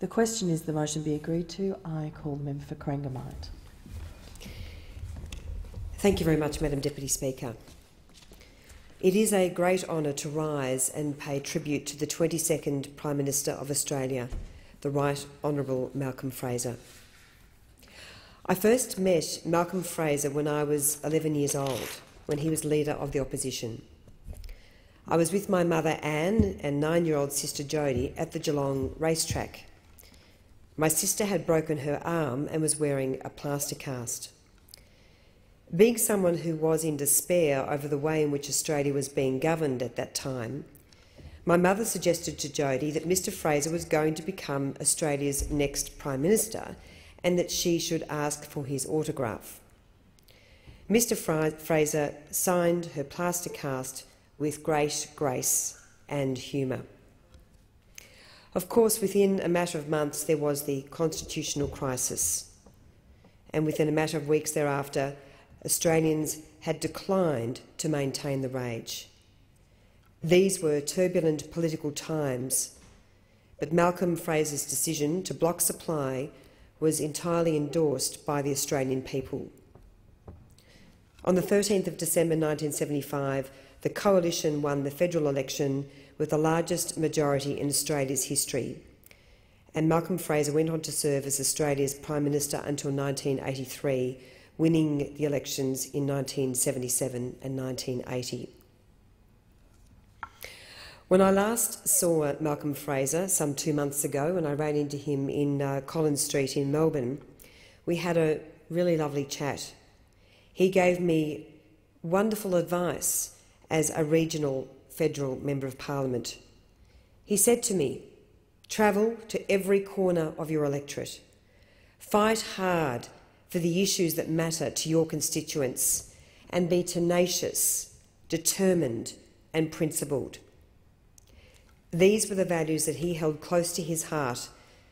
The question is the motion be agreed to. I call the member for Corangamite. Thank you very much, Madam Deputy Speaker. It is a great honour to rise and pay tribute to the 22nd Prime Minister of Australia, the Right Honourable Malcolm Fraser. I first met Malcolm Fraser when I was 11 years old, when he was Leader of the Opposition. I was with my mother Anne and 9-year-old sister Jodie at the Geelong racetrack. My sister had broken her arm and was wearing a plaster cast. Being someone who was in despair over the way in which Australia was being governed at that time, my mother suggested to Jodie that Mr Fraser was going to become Australia's next Prime Minister and that she should ask for his autograph. Mr Fraser signed her plaster cast with great grace and humour. Of course, within a matter of months there was the constitutional crisis, and within a matter of weeks thereafter Australians had declined to maintain the rage. These were turbulent political times, but Malcolm Fraser's decision to block supply was entirely endorsed by the Australian people. On the 13th of December 1975, the Coalition won the federal election with the largest majority in Australia's history, and Malcolm Fraser went on to serve as Australia's Prime Minister until 1983, winning the elections in 1977 and 1980. When I last saw Malcolm Fraser some 2 months ago, when I ran into him in Collins Street in Melbourne, we had a really lovely chat. He gave me wonderful advice as a regional federal Member of Parliament. He said to me, "Travel to every corner of your electorate. Fight hard for the issues that matter to your constituents and be tenacious, determined and principled." These were the values that he held close to his heart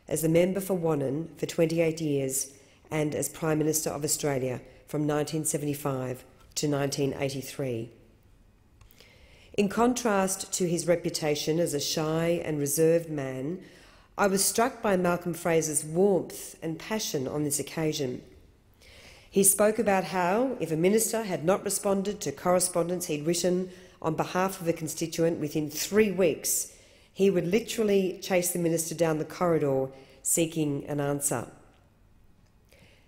as the member for Wannon for 28 years and as Prime Minister of Australia from 1975 to 1983. In contrast to his reputation as a shy and reserved man, I was struck by Malcolm Fraser's warmth and passion on this occasion. He spoke about how, if a minister had not responded to correspondence he'd written on behalf of a constituent within 3 weeks, he would literally chase the minister down the corridor seeking an answer.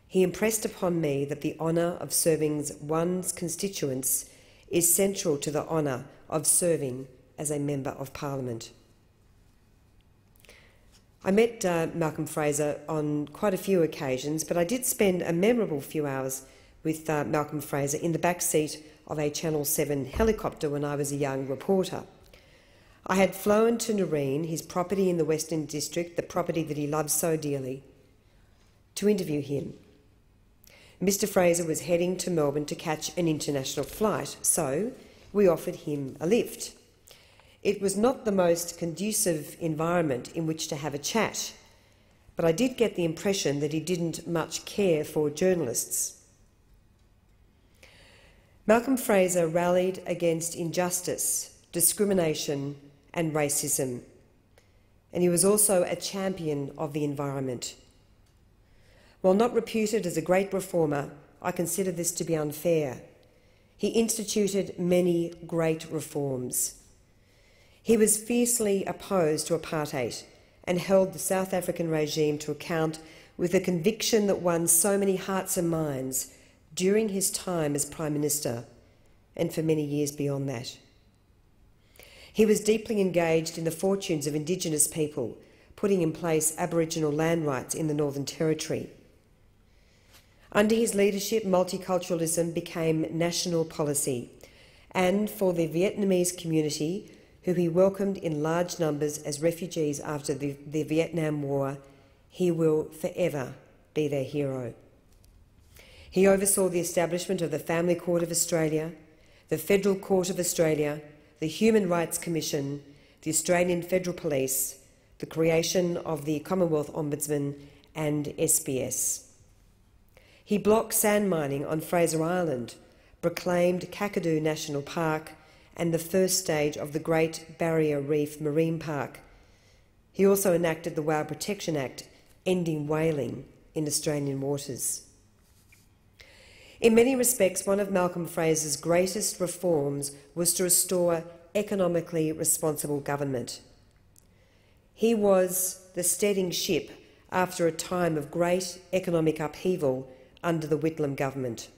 He impressed upon me that the honour of serving one's constituents is central to the honour of serving as a Member of Parliament. I met Malcolm Fraser on quite a few occasions, but I did spend a memorable few hours with Malcolm Fraser in the back seat of a Channel 7 helicopter when I was a young reporter. I had flown to Nareen, his property in the Western District, the property that he loved so dearly, to interview him. Mr Fraser was heading to Melbourne to catch an international flight, so we offered him a lift. It was not the most conducive environment in which to have a chat, but I did get the impression that he didn't much care for journalists. Malcolm Fraser rallied against injustice, discrimination and racism, and he was also a champion of the environment. While not reputed as a great reformer, I consider this to be unfair. He instituted many great reforms. He was fiercely opposed to apartheid and held the South African regime to account with a conviction that won so many hearts and minds during his time as Prime Minister and for many years beyond that. He was deeply engaged in the fortunes of Indigenous people, putting in place Aboriginal land rights in the Northern Territory. Under his leadership, multiculturalism became national policy, and for the Vietnamese community, who he welcomed in large numbers as refugees after the Vietnam War, he will forever be their hero. He oversaw the establishment of the Family Court of Australia, the Federal Court of Australia, the Human Rights Commission, the Australian Federal Police, the creation of the Commonwealth Ombudsman and SBS. He blocked sand mining on Fraser Island, proclaimed Kakadu National Park and the first stage of the Great Barrier Reef Marine Park, He also enacted the Whale Protection Act, ending whaling in Australian waters. In many respects, one of Malcolm Fraser's greatest reforms was to restore economically responsible government. He was the steadying ship after a time of great economic upheaval under the Whitlam government.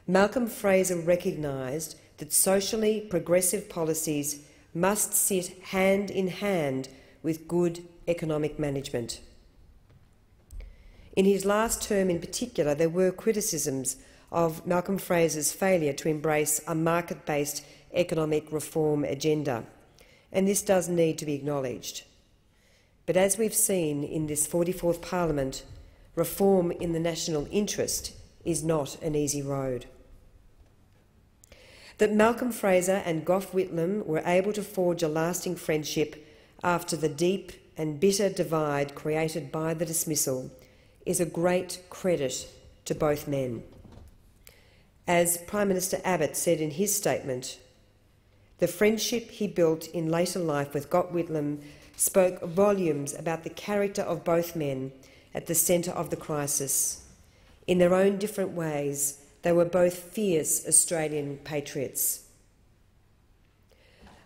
Malcolm Fraser recognised that socially progressive policies must sit hand in hand with good economic management. In his last term in particular, there were criticisms of Malcolm Fraser's failure to embrace a market-based economic reform agenda, and this does need to be acknowledged. But as we've seen in this 44th Parliament, reform in the national interest is not an easy road. That Malcolm Fraser and Gough Whitlam were able to forge a lasting friendship after the deep and bitter divide created by the dismissal is a great credit to both men. As Prime Minister Abbott said in his statement, the friendship he built in later life with Gough Whitlam spoke volumes about the character of both men at the centre of the crisis. In their own different ways, they were both fierce Australian patriots.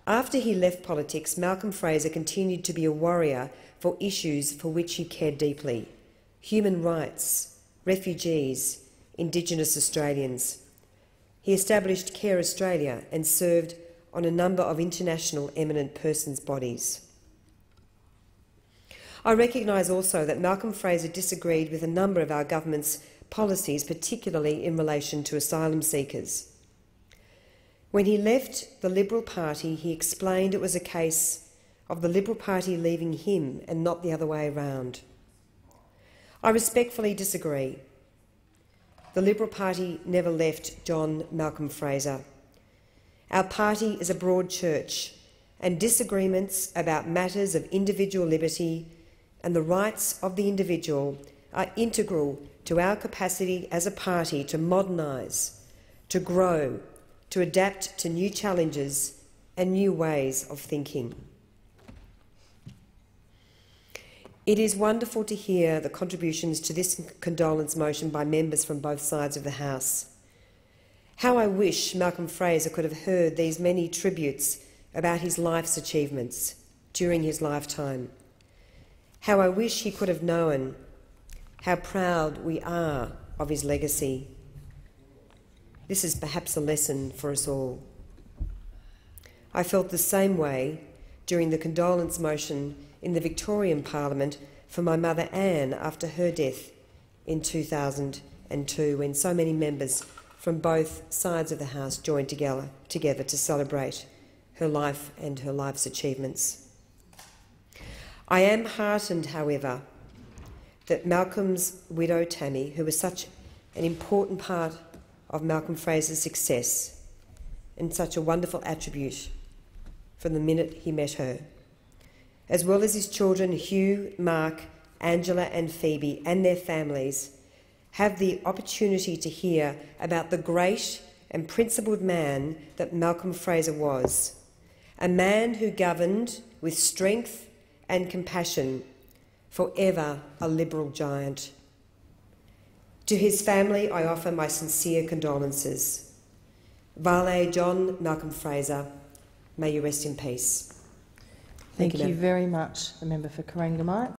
After he left politics, Malcolm Fraser continued to be a warrior for issues for which he cared deeply: human rights, refugees, Indigenous Australians. He established Care Australia and served on a number of international eminent persons' bodies. I recognise also that Malcolm Fraser disagreed with a number of our government's policies, particularly in relation to asylum seekers. When he left the Liberal Party, he explained it was a case of the Liberal Party leaving him and not the other way around. I respectfully disagree. The Liberal Party never left John Malcolm Fraser. Our party is a broad church, and disagreements about matters of individual liberty and the rights of the individual are integral to our capacity as a party to modernise, to grow, to adapt to new challenges and new ways of thinking. It is wonderful to hear the contributions to this condolence motion by members from both sides of the House. How I wish Malcolm Fraser could have heard these many tributes about his life's achievements during his lifetime. How I wish he could have known how proud we are of his legacy. This is perhaps a lesson for us all. I felt the same way during the condolence motion in the Victorian Parliament for my mother Anne after her death in 2002, when so many members from both sides of the House joined together to celebrate her life and her life's achievements. I am heartened, however, that Malcolm's widow, Tammy, who was such an important part of Malcolm Fraser's success and such a wonderful attribute from the minute he met her, as well as his children Hugh, Mark, Angela and Phoebe and their families, have the opportunity to hear about the great and principled man that Malcolm Fraser was, a man who governed with strength and compassion, forever a Liberal giant. To his family I offer my sincere condolences. Vale, John Malcolm Fraser, may you rest in peace. Thank you very much, the member for Corangamite.